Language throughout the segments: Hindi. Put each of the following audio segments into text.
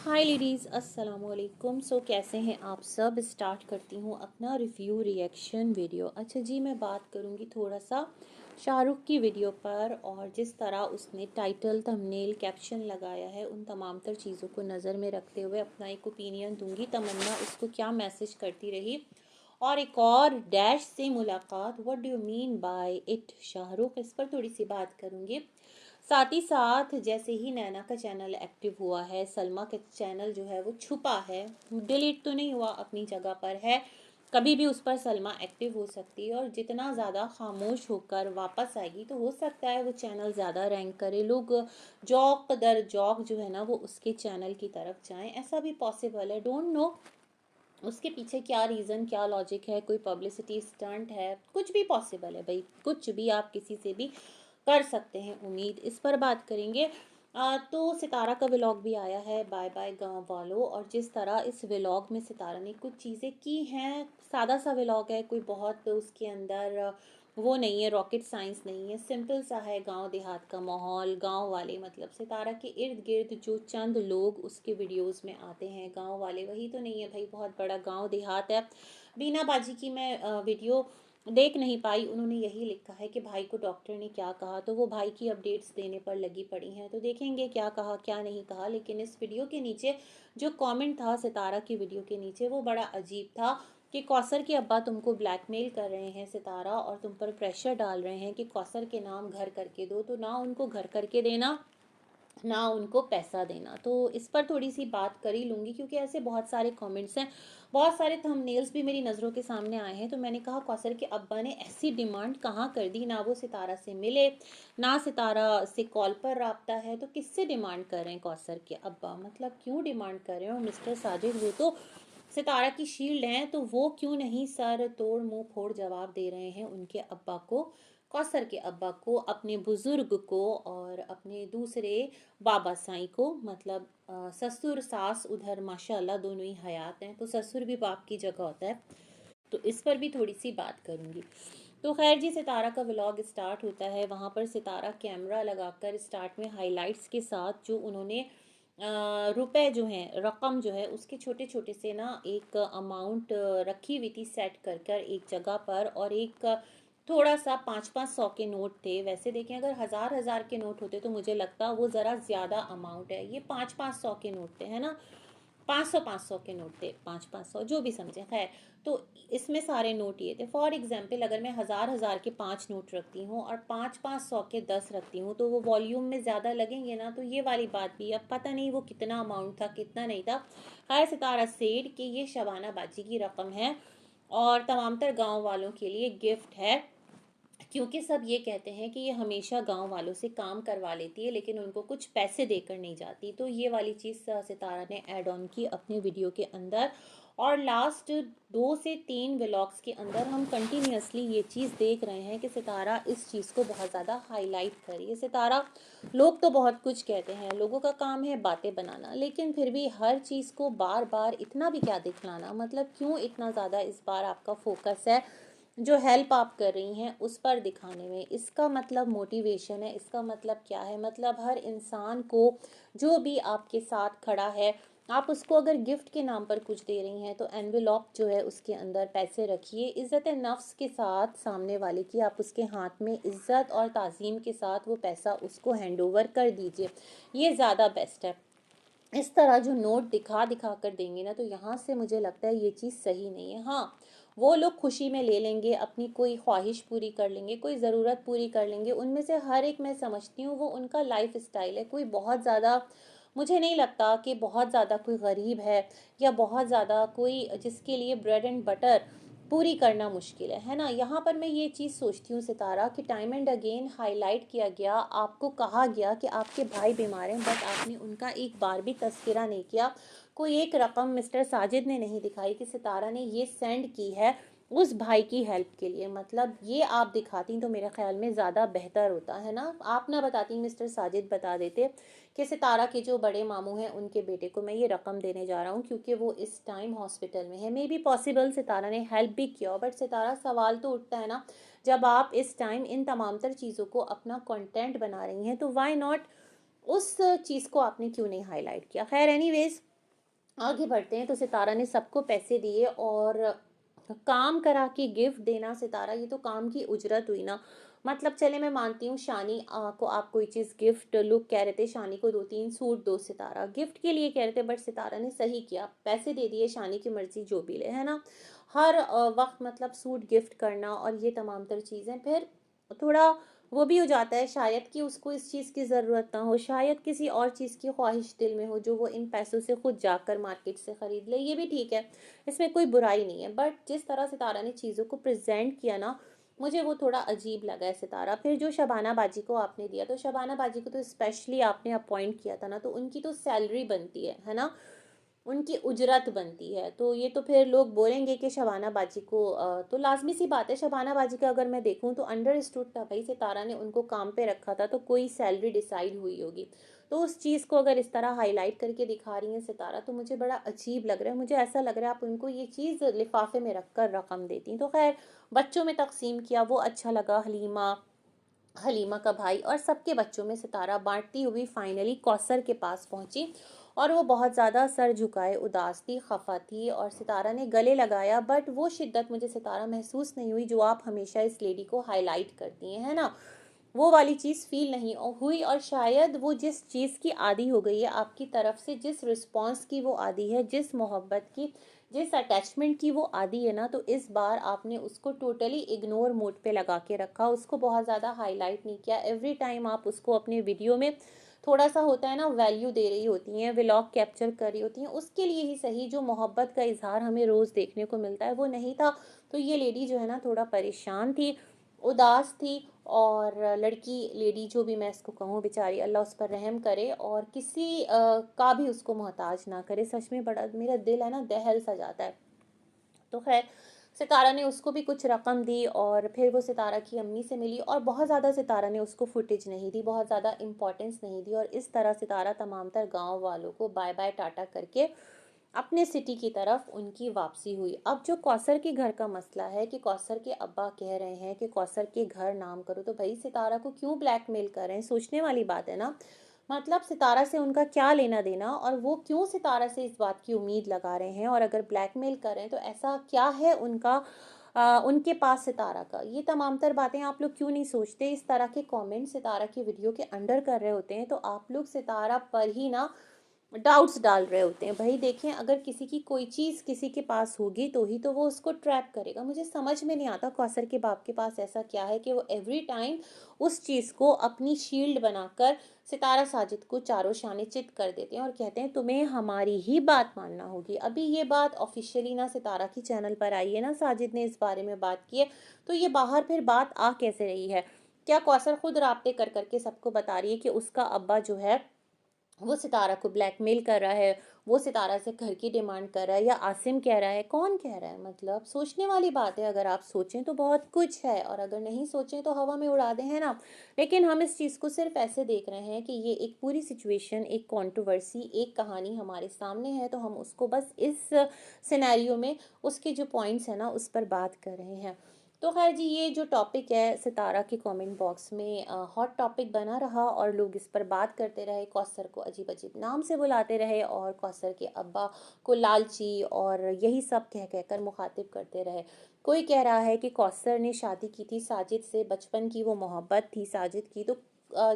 हाय लेडीज़, अस्सलाम वालेकुम। कैसे हैं आप सब। स्टार्ट करती हूँ अपना रिव्यू रिएक्शन वीडियो। अच्छा जी, मैं बात करूँगी थोड़ा सा शाहरुख की वीडियो पर, और जिस तरह उसने टाइटल, थंबनेल, कैप्शन लगाया है, उन तमाम तर चीज़ों को नज़र में रखते हुए अपना एक ओपिनियन दूंगी। तमन्ना उसको क्या मैसेज करती रही, और एक और डैश से मुलाकात, what do you mean by it Shahrukh, इस पर थोड़ी सी बात करूँगी। साथ ही साथ जैसे ही नैना का चैनल एक्टिव हुआ है, सलमा का चैनल जो है वो छुपा है, डिलीट तो नहीं हुआ, अपनी जगह पर है। कभी भी उस पर सलमा एक्टिव हो सकती है, और जितना ज़्यादा खामोश होकर वापस आएगी तो हो सकता है वो चैनल ज़्यादा रैंक करे, लोग जौक दर जौक जो है ना वो उसके चैनल की तरफ जाएं, ऐसा भी पॉसिबल है। डोंट नो उसके पीछे क्या रीज़न, क्या लॉजिक है, कोई पब्लिसिटी स्टंट है, कुछ भी पॉसिबल है भाई, कुछ भी आप किसी से भी कर सकते हैं उम्मीद। इस पर बात करेंगे। तो सितारा का व्लॉग भी आया है, बाय बाय गांव वालों, और जिस तरह इस व्लॉग में सितारा ने कुछ चीज़ें की हैं, सादा सा व्लॉग है, कोई बहुत उसके अंदर वो नहीं है, रॉकेट साइंस नहीं है, सिंपल सा है, गांव देहात का माहौल, गांव वाले, मतलब सितारा के इर्द गिर्द जो चंद लोग उसके वीडियोस में आते हैं, गांव वाले वही तो नहीं है भाई, बहुत बड़ा गांव देहात है। बीना बाजी की मैं वीडियो देख नहीं पाई, उन्होंने यही लिखा है कि भाई को डॉक्टर ने क्या कहा, तो वो भाई की अपडेट्स देने पर लगी पड़ी हैं, तो देखेंगे क्या कहा क्या नहीं कहा। लेकिन इस वीडियो के नीचे जो कमेंट था सितारा की वीडियो के नीचे, वो बड़ा अजीब था कि कौसर के अब्बा तुमको ब्लैकमेल कर रहे हैं सितारा, और तुम पर प्रेशर डाल रहे हैं कि कौसर के नाम घर करके दो, तो ना उनको घर करके देना, ना उनको पैसा देना। तो इस पर थोड़ी सी बात कर ही लूँगी, क्योंकि ऐसे बहुत सारे कमेंट्स हैं, बहुत सारे थंबनेल्स भी मेरी नज़रों के सामने आए हैं। तो मैंने कहा कौसर के अब्बा ने ऐसी डिमांड कहाँ कर दी, ना वो सितारा से मिले, ना सितारा से कॉल पर रब्ता है, तो किससे डिमांड कर रहे हैं कौसर के अब्बा, मतलब क्यों डिमांड कर रहे हैं। और मिस्टर साजिद वो तो सितारा की शील्ड हैं, तो वो क्यों नहीं सर तोड़ मुंह फोड़ जवाब दे रहे हैं उनके अब्बा को, कौसर के अब्बा को, अपने बुजुर्ग को, और अपने दूसरे बाबा साईं को, मतलब ससुर सास उधर माशाल्लाह दोनों ही हयात हैं, तो ससुर भी बाप की जगह होता है। तो इस पर भी थोड़ी सी बात करूंगी। तो खैर जी, सितारा का व्लॉग स्टार्ट होता है, वहाँ पर सितारा कैमरा लगाकर स्टार्ट में हाइलाइट्स के साथ जो उन्होंने रुपए जो हैं, रकम जो है उसके छोटे छोटे से ना एक अमाउंट रखी हुई थी सेट कर कर एक जगह पर, और एक थोड़ा सा 500-500 के नोट थे। वैसे देखें अगर हज़ार हज़ार के नोट होते तो मुझे लगता वो ज़रा ज़्यादा अमाउंट है, ये 500-500 के नोट थे, है ना, 500-500 के नोट थे, 500-500 जो भी समझे, खैर। तो इसमें सारे नोट ये थे। फॉर एग्जाम्पल अगर मैं हज़ार हज़ार के 5 नोट रखती हूँ और 500-500 के 10 रखती हूँ, तो वो वॉल्यूम में ज़्यादा लगेंगे ना, तो ये वाली बात भी। अब पता नहीं वो कितना अमाउंट था कितना नहीं था। खैर सितारा सेड कि ये शबाना बाजी की रकम है, और तमाम तर गाँव वालों के लिए गिफ्ट है, क्योंकि सब ये कहते हैं कि ये हमेशा गांव वालों से काम करवा लेती है, लेकिन उनको कुछ पैसे देकर नहीं जाती। तो ये वाली चीज़ सितारा ने ऐड ऑन की अपने वीडियो के अंदर, और लास्ट 2 से 3 व्लॉग्स के अंदर हम कंटिन्यूसली ये चीज़ देख रहे हैं कि सितारा इस चीज़ को बहुत ज़्यादा हाईलाइट कर रही है। सितारा, लोग तो बहुत कुछ कहते हैं, लोगों का काम है बातें बनाना, लेकिन फिर भी हर चीज़ को बार बार इतना भी क्या दिखलाना, मतलब क्यों इतना ज़्यादा इस बार आपका फोकस है जो हेल्प आप कर रही हैं उस पर दिखाने में। इसका मतलब मोटिवेशन है, इसका मतलब क्या है, मतलब हर इंसान को जो भी आपके साथ खड़ा है, आप उसको अगर गिफ्ट के नाम पर कुछ दे रही हैं तो एनवेलॉप जो है उसके अंदर पैसे रखिए, इज़्ज़त नफ्स के साथ सामने वाले की, आप उसके हाथ में इज़्ज़त और ताज़ीम के साथ वो पैसा उसको हैंड ओवर कर दीजिए, ये ज़्यादा बेस्ट है। इस तरह जो नोट दिखा दिखा कर देंगे ना, तो यहाँ से मुझे लगता है ये चीज़ सही नहीं है। हाँ, वो लोग खुशी में ले लेंगे, अपनी कोई ख्वाहिश पूरी कर लेंगे, कोई ज़रूरत पूरी कर लेंगे, उनमें से हर एक मैं समझती हूँ वो उनका लाइफ स्टाइल है। कोई बहुत ज़्यादा, मुझे नहीं लगता कि बहुत ज़्यादा कोई गरीब है, या बहुत ज़्यादा कोई जिसके लिए ब्रेड एंड बटर पूरी करना मुश्किल है ना। यहाँ पर मैं ये चीज़ सोचती हूँ सितारा कि टाइम एंड अगेन हाईलाइट किया गया, आपको कहा गया कि आपके भाई बीमार हैं, बट आपने उनका एक बार भी तस्करा नहीं किया, कोई एक रकम मिस्टर साजिद ने नहीं दिखाई कि सितारा ने ये सेंड की है उस भाई की हेल्प के लिए। मतलब ये आप दिखाती तो मेरे ख्याल में ज़्यादा बेहतर होता है ना, आप ना बताती, मिस्टर साजिद बता देते कि सितारा के जो बड़े मामू हैं उनके बेटे को मैं ये रकम देने जा रहा हूँ क्योंकि वो इस टाइम हॉस्पिटल में है। मे बी पॉसिबल सितारा ने हेल्प भी किया, बट सितारा सवाल तो उठता है ना, जब आप इस टाइम इन तमाम तर चीज़ों को अपना कंटेंट बना रही हैं तो वाई नॉट उस चीज़ को आपने क्यों नहीं हाईलाइट किया। खैर एनीवेज, आगे बढ़ते हैं। तो सितारा ने सबको पैसे दिए और काम करा के गिफ्ट देना, सितारा ये तो काम की उजरत हुई ना। मतलब चले मैं मानती हूँ शानी को आप कोई चीज़ गिफ्ट, लोग कह रहे थे शानी को 2-3 सूट दो, सितारा गिफ्ट के लिए कह रहे थे, बट सितारा ने सही किया, पैसे दे दिए, शानी की मर्जी जो भी ले, है ना। हर वक्त मतलब सूट गिफ्ट करना और ये तमाम तर चीज़ें, फिर थोड़ा वो भी हो जाता है शायद कि उसको इस चीज़ की ज़रूरत ना हो, शायद किसी और चीज़ की ख्वाहिश दिल में हो जो वो इन पैसों से खुद जाकर मार्केट से ख़रीद ले, ये भी ठीक है, इसमें कोई बुराई नहीं है। बट जिस तरह सितारा ने चीज़ों को प्रेजेंट किया ना, मुझे वो थोड़ा अजीब लगा है सितारा। फिर जो शबाना बाजी को आपने दिया, तो शबाना बाजी को तो स्पेशली आपने अपॉइंट किया था ना, तो उनकी तो सैलरी बनती है ना, उनकी उजरत बनती है। तो ये तो फिर लोग बोलेंगे कि शबाना बाजी को तो लाजमी सी बात है, शबाना बाजी का अगर मैं देखूं तो अंडरस्टूड था भाई, सितारा ने उनको काम पे रखा था तो कोई सैलरी डिसाइड हुई होगी। तो उस चीज़ को अगर इस तरह हाईलाइट करके दिखा रही हैं सितारा, तो मुझे बड़ा अजीब लग रहा है। मुझे ऐसा लग रहा है आप उनको ये चीज़ लिफाफे में रख कर रकम देती। तो खैर, बच्चों में तकसीम किया, वो अच्छा लगा। हलीमा, हलीमा का भाई और सबके बच्चों में सितारा बांटती हुई फाइनली कौसर के पास पहुंची, और वो बहुत ज़्यादा सर झुकाए उदास थी, खफा थी, और सितारा ने गले लगाया, बट वो शिद्दत मुझे सितारा महसूस नहीं हुई जो आप हमेशा इस लेडी को हाईलाइट करती हैं, है ना। वो वाली चीज़ फील नहीं हुई, और शायद वो जिस चीज़ की आदी हो गई है आपकी तरफ से, जिस रिस्पॉन्स की वो आदी है, जिस मोहब्बत की, जिस अटैचमेंट की वो आदी है ना, तो इस बार आपने उसको टोटली इग्नोर मोड पे लगा के रखा, उसको बहुत ज़्यादा हाईलाइट नहीं किया। एवरी टाइम आप उसको अपने वीडियो में थोड़ा सा होता है ना वैल्यू दे रही होती हैं, व्लॉग कैप्चर कर रही होती हैं, उसके लिए ही सही, जो मोहब्बत का इजहार हमें रोज़ देखने को मिलता है वो नहीं था। तो ये लेडी जो है ना थोड़ा परेशान थी, उदास थी, और लड़की लेडी जो भी मैं इसको कहूँ, बेचारी अल्लाह उस पर रहम करे और किसी का भी उसको मोहताज ना करे। सच में बड़ा मेरा दिल है ना दहल सा जाता है। तो खैर, सितारा ने उसको भी कुछ रकम दी, और फिर वो सितारा की अम्मी से मिली, और बहुत ज़्यादा सितारा ने उसको फुटेज नहीं दी, बहुत ज़्यादा इम्पोर्टेंस नहीं दी, और इस तरह सितारा तमाम तर गाँव वालों को बाय बाय टाटा करके अपने सिटी की तरफ उनकी वापसी हुई। अब जो कौसर के घर का मसला है कि कौसर के अब्बा कह रहे हैं कि कौसर के घर नाम करो, तो भाई सितारा को क्यों ब्लैकमेल कर रहे हैं, सोचने वाली बात है ना। मतलब सितारा से उनका क्या लेना देना, और वो क्यों सितारा से इस बात की उम्मीद लगा रहे हैं, और अगर ब्लैकमेल कर रहे हैं तो ऐसा क्या है उनका उनके पास सितारा का। ये तमाम तर बातें आप लोग क्यों नहीं सोचते। इस तरह के कमेंट सितारा की वीडियो के अंडर कर रहे होते हैं तो आप लोग सितारा पर ही ना डाउट्स डाल रहे होते हैं। भाई देखें, अगर किसी की कोई चीज़ किसी के पास होगी तो ही तो वो उसको ट्रैप करेगा। मुझे समझ में नहीं आता कौसर के बाप के पास ऐसा क्या है कि वो एवरी टाइम उस चीज़ को अपनी शील्ड बनाकर सितारा साजिद को चारों शाने चित कर देते हैं और कहते हैं तुम्हें हमारी ही बात मानना होगी। अभी ये बात ऑफिशियली ना सितारा की चैनल पर आई है, ना साजिद ने इस बारे में बात की है, तो ये बाहर फिर बात आ कैसे रही है। क्या कौसर खुद राब्ते कर करके सबको बता रही है कि उसका अब्बा जो है वो सितारा को ब्लैकमेल कर रहा है, वो सितारा से घर की डिमांड कर रहा है, या आसिम कह रहा है, कौन कह रहा है। मतलब सोचने वाली बात है। अगर आप सोचें तो बहुत कुछ है, और अगर नहीं सोचें तो हवा में उड़ा दें, है ना। लेकिन हम इस चीज़ को सिर्फ ऐसे देख रहे हैं कि ये एक पूरी सिचुएशन, एक कंट्रोवर्सी, एक कहानी हमारे सामने है, तो हम उसको बस इस सिनेरियो में उसके जो पॉइंट्स हैं ना उस पर बात कर रहे हैं। तो खैर जी, ये जो टॉपिक है सितारा के कमेंट बॉक्स में हॉट टॉपिक बना रहा, और लोग इस पर बात करते रहे, कौसर को अजीब अजीब नाम से बुलाते रहे, और कौसर के अब्बा को लालची और यही सब कह कहकर मुखातिब करते रहे। कोई कह रहा है कि कौसर ने शादी की थी साजिद से, बचपन की वो मोहब्बत थी साजिद की, तो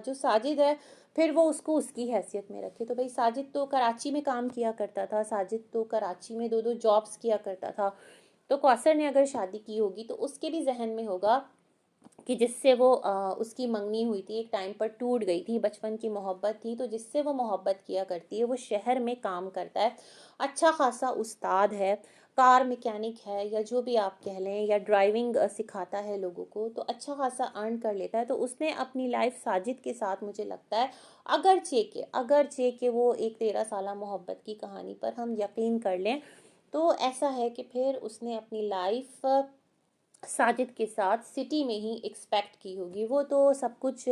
जो साजिद है फिर वो उसको उसकी हैसियत में रखे। तो भाई साजिद तो कराची में काम किया करता था, साजिद तो कराची में 2-2 जॉब्स किया करता था। तो कौसर ने अगर शादी की होगी तो उसके भी जहन में होगा कि जिससे वो उसकी मंगनी हुई थी, एक टाइम पर टूट गई थी, बचपन की मोहब्बत थी, तो जिससे वो मोहब्बत किया करती है वो शहर में काम करता है, अच्छा खासा उस्ताद है, कार मैकेनिक है, या जो भी आप कह लें, या ड्राइविंग सिखाता है लोगों को, तो अच्छा खासा अर्न कर लेता है। तो उसने अपनी लाइफ साजिद के साथ, मुझे लगता है, अगर चे के वो एक 13 साल मोहब्बत की कहानी पर हम यकीन कर लें, तो ऐसा है कि फिर उसने अपनी लाइफ साजिद के साथ सिटी में ही एक्सपेक्ट की होगी। वो तो सब कुछ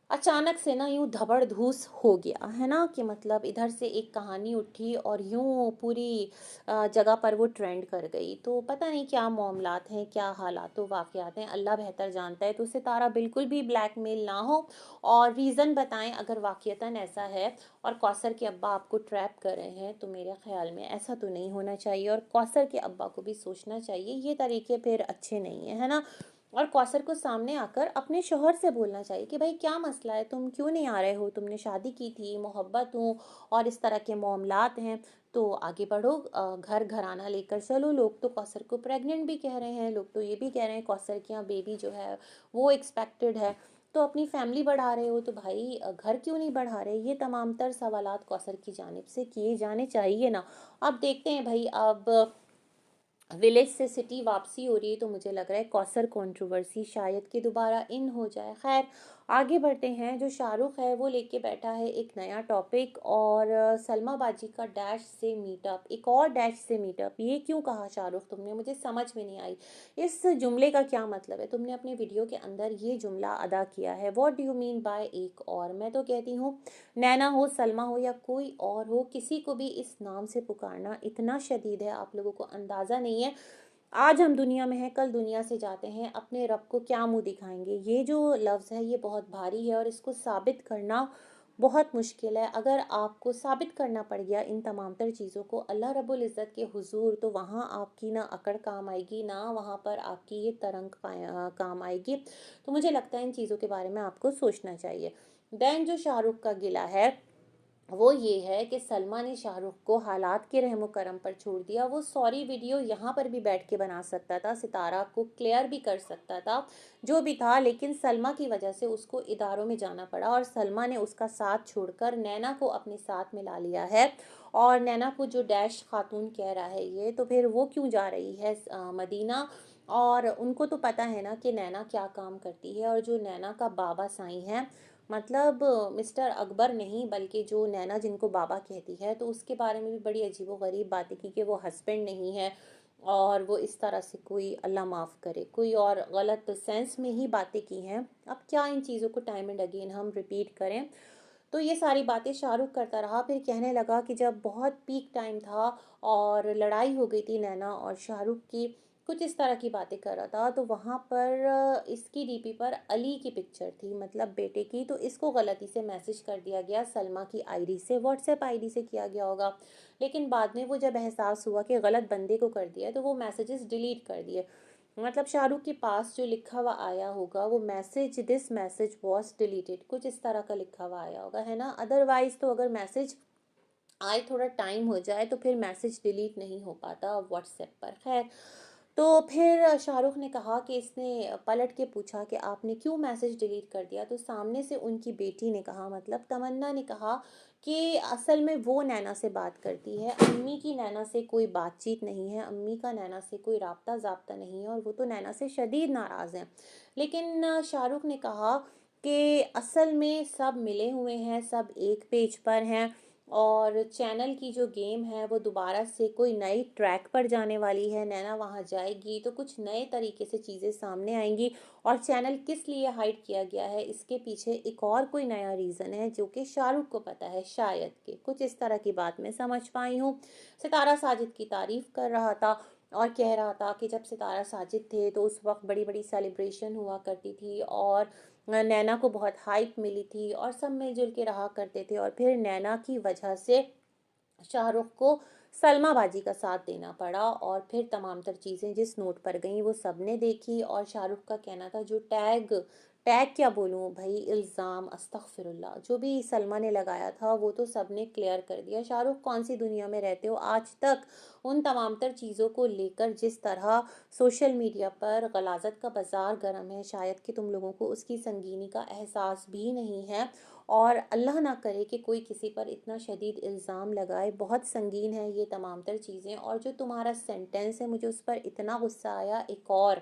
अचानक से ना यूँ धबड़-धूस हो गया, है ना? कि मतलब इधर से एक कहानी उठी और यूँ पूरी जगह पर वो ट्रेंड कर गई। तो पता नहीं क्या मामलात हैं, क्या हालात व वाक़यात हैं, अल्लाह बेहतर जानता है। तो सितारा बिल्कुल भी ब्लैकमेल ना हो और रीज़न बताएँ अगर वाक़ईतन ऐसा है और कौसर के अब्बा आपको ट्रैप कर रहे हैं, तो मेरे ख़्याल में ऐसा तो नहीं होना चाहिए और कौसर के अब्बा को भी सोचना चाहिए, ये तरीके फिर अच्छे नहीं हैं, है ना? और कौसर को सामने आकर अपने शौहर से बोलना चाहिए कि भाई क्या मसला है, तुम क्यों नहीं आ रहे हो, तुमने शादी की थी, मोहब्बत हो और इस तरह के मामलात हैं, तो आगे बढ़ो, घर घराना लेकर चलो। लोग तो कौसर को प्रेग्नेंट भी कह रहे हैं, लोग तो ये भी कह रहे हैं कौसर के यहाँ बेबी जो है वो एक्सपेक्टेड है। तो अपनी फैमिली बढ़ा रहे हो तो भाई घर क्यों नहीं बढ़ा रहे, ये तमाम तर सवालात कौसर की जानिब से किए जाने चाहिए ना। अब देखते हैं भाई, अब विलेज से सिटी वापसी हो रही है तो मुझे लग रहा है कौसर कंट्रोवर्सी शायद कि दोबारा इन हो जाए। खैर, आगे बढ़ते हैं। जो शाहरुख है वो लेके बैठा है एक नया टॉपिक और सलमा बाजी का डैश से मीटअप, एक और डैश से मीटअप। ये क्यों कहा शाहरुख तुमने, मुझे समझ में नहीं आई। इस जुमले का क्या मतलब है, तुमने अपने वीडियो के अंदर ये जुमला अदा किया है, what do you mean by एक और। मैं तो कहती हूँ नैना हो, सलमा हो या कोई और हो, किसी को भी इस नाम से पुकारना इतना शदीद है, आप लोगों को अंदाज़ा नहीं है। आज हम दुनिया में हैं, कल दुनिया से जाते हैं, अपने रब को क्या मुंह दिखाएंगे। ये जो लफ्ज़ है ये बहुत भारी है और इसको साबित करना बहुत मुश्किल है। अगर आपको साबित करना पड़ गया इन तमाम तर चीज़ों को अल्लाह रब्बुल इज़्ज़त के हुजूर, तो वहाँ आपकी ना अकड़ काम आएगी, ना वहाँ पर आपकी ये तरंग काम आएगी। तो मुझे लगता है इन चीज़ों के बारे में आपको सोचना चाहिए। देन जो शाहरुख का गिला है वो ये है कि सलमा ने शाहरुख को हालात के रहमो करम पर छोड़ दिया। वो सॉरी वीडियो यहाँ पर भी बैठ के बना सकता था, सितारा को क्लियर भी कर सकता था, जो भी था, लेकिन सलमा की वजह से उसको इदारों में जाना पड़ा और सलमा ने उसका साथ छोड़कर नैना को अपने साथ मिला लिया है। और नैना को जो डैश खातून कह रहा है ये, तो फिर वो क्यों जा रही है मदीना। और उनको तो पता है ना कि नैना क्या काम करती है। और जो नैना का बाबा साईं है, मतलब मिस्टर अकबर नहीं बल्कि जो नैना जिनको बाबा कहती है, तो उसके बारे में भी बड़ी अजीबो गरीब बातें की कि वो हस्बैंड नहीं है और वो इस तरह से कोई अल्लाह माफ़ करे कोई और गलत सेंस में ही बातें की हैं। अब क्या इन चीज़ों को टाइम एंड अगेन हम रिपीट करें। तो ये सारी बातें शाहरुख करता रहा, फिर कहने लगा कि जब बहुत पीक टाइम था और लड़ाई हो गई थी नैना और शाहरुख की, कुछ इस तरह की बातें कर रहा था, तो वहाँ पर इसकी डीपी पर अली की पिक्चर थी, मतलब बेटे की। तो इसको गलती से मैसेज कर दिया गया सलमा की आईडी से, व्हाट्सएप आईडी से किया गया होगा। लेकिन बाद में वो जब एहसास हुआ कि गलत बंदे को कर दिया, तो वो मैसेजेस डिलीट कर दिए। मतलब शाहरुख के पास जो लिखा हुआ आया होगा वो message, this message was deleted, कुछ इस तरह का लिखा हुआ आया होगा, है ना। अदरवाइज तो अगर मैसेज आए थोड़ा टाइम हो जाए तो फिर मैसेज डिलीट नहीं हो पाता व्हाट्सएप पर। खैर, तो फिर शाहरुख ने कहा कि इसने पलट के पूछा कि आपने क्यों मैसेज डिलीट कर दिया। तो सामने से उनकी बेटी ने कहा, मतलब तमन्ना ने कहा कि असल में वो नैना से बात करती है, अम्मी की नैना से कोई बातचीत नहीं है, अम्मी का नैना से कोई राब्ता ज़ाब्ता नहीं है और वो तो नैना से शदीद नाराज़ हैं। लेकिन शाहरुख ने कहा कि असल में सब मिले हुए हैं, सब एक पेज पर हैं और चैनल की जो गेम है वो दोबारा से कोई नई ट्रैक पर जाने वाली है। नैना वहाँ जाएगी तो कुछ नए तरीके से चीज़ें सामने आएंगी और चैनल किस लिए हाइड किया गया है इसके पीछे एक और कोई नया रीज़न है जो कि शाहरुख को पता है शायद के, कुछ इस तरह की बात मैं समझ पाई हूँ। सितारा साजिद की तारीफ कर रहा था और कह रहा था कि जब सितारा साजिद थे तो उस वक्त बड़ी बड़ी सेलिब्रेशन हुआ करती थी और नैना को बहुत हाइप मिली थी और सब मिलजुल के रहा करते थे। और फिर नैना की वजह से शाहरुख को सलमा बाजी का साथ देना पड़ा और फिर तमाम तर चीज़ें जिस नोट पर गईं वो सबने देखी। और शाहरुख का कहना था जो टैग टैग क्या बोलूँ भाई, इल्ज़ाम, अस्तगफिरुल्लाह, जो भी सलमा ने लगाया था वो तो सबने क्लियर कर दिया। शाहरुख कौन सी दुनिया में रहते हो, आज तक उन तमाम तर चीज़ों को लेकर जिस तरह सोशल मीडिया पर गलाजत का बाज़ार गर्म है, शायद कि तुम लोगों को उसकी संगीनी का एहसास भी नहीं है। और अल्लाह ना करे कि कोई किसी पर इतना शदीद इल्ज़ाम लगाए, बहुत संगीन है ये तमाम तर चीज़ें। और जो तुम्हारा सेंटेंस है मुझे उस पर इतना गुस्सा आया, एक और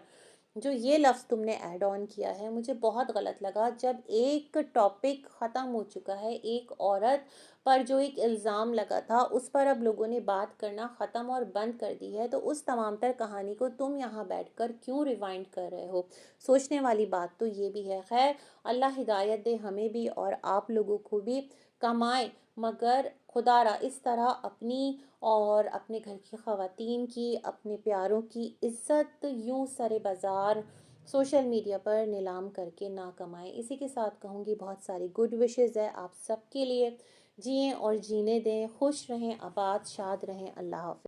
जो ये लफ्ज़ तुमने ऐड ऑन किया है मुझे बहुत गलत लगा। जब एक टॉपिक ख़त्म हो चुका है, एक औरत पर जो एक इल्ज़ाम लगा था उस पर अब लोगों ने बात करना ख़त्म और बंद कर दी है, तो उस तमाम तर कहानी को तुम यहाँ बैठकर क्यों रिवाइंड कर रहे हो? सोचने वाली बात तो ये भी है। खैर, अल्लाह हिदायत दे हमें भी और आप लोगों को भी। कमाएं, मगर खुदारा इस तरह अपनी और अपने घर की ख़वातीन की, अपने प्यारों की इज़्ज़त यूँ सरे बाज़ार सोशल मीडिया पर नीलाम करके ना कमाएं। इसी के साथ कहूँगी बहुत सारी गुड विशेज़ है आप सबके लिए। जिएं और जीने दें, खुश रहें, आबाद शाद रहें। अल्लाह हाफ़िज़।